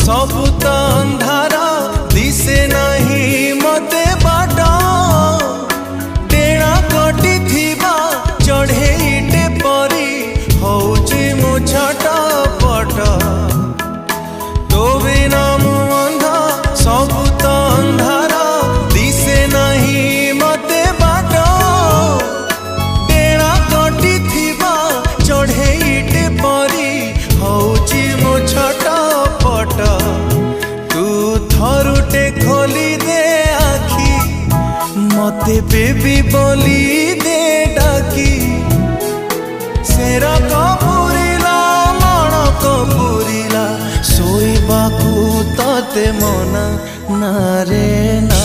सबु तो अंधार दिसे नहीं मते बाट टेणा कटी थिबा चढ़ेईटे परी होउची मु छटपट तो बिना मु अंधा सबु तो अंधार दिसे नहीं मते बाट टेणा कटी थिबा चढ़ेईटे परी होउची मु छटपट तू थरुटे खोली दे आखी मते बेबी बोली दे डाकी सेरा कपूरिला मन कपूरिला सोईबाकू तते मना ना रे ना।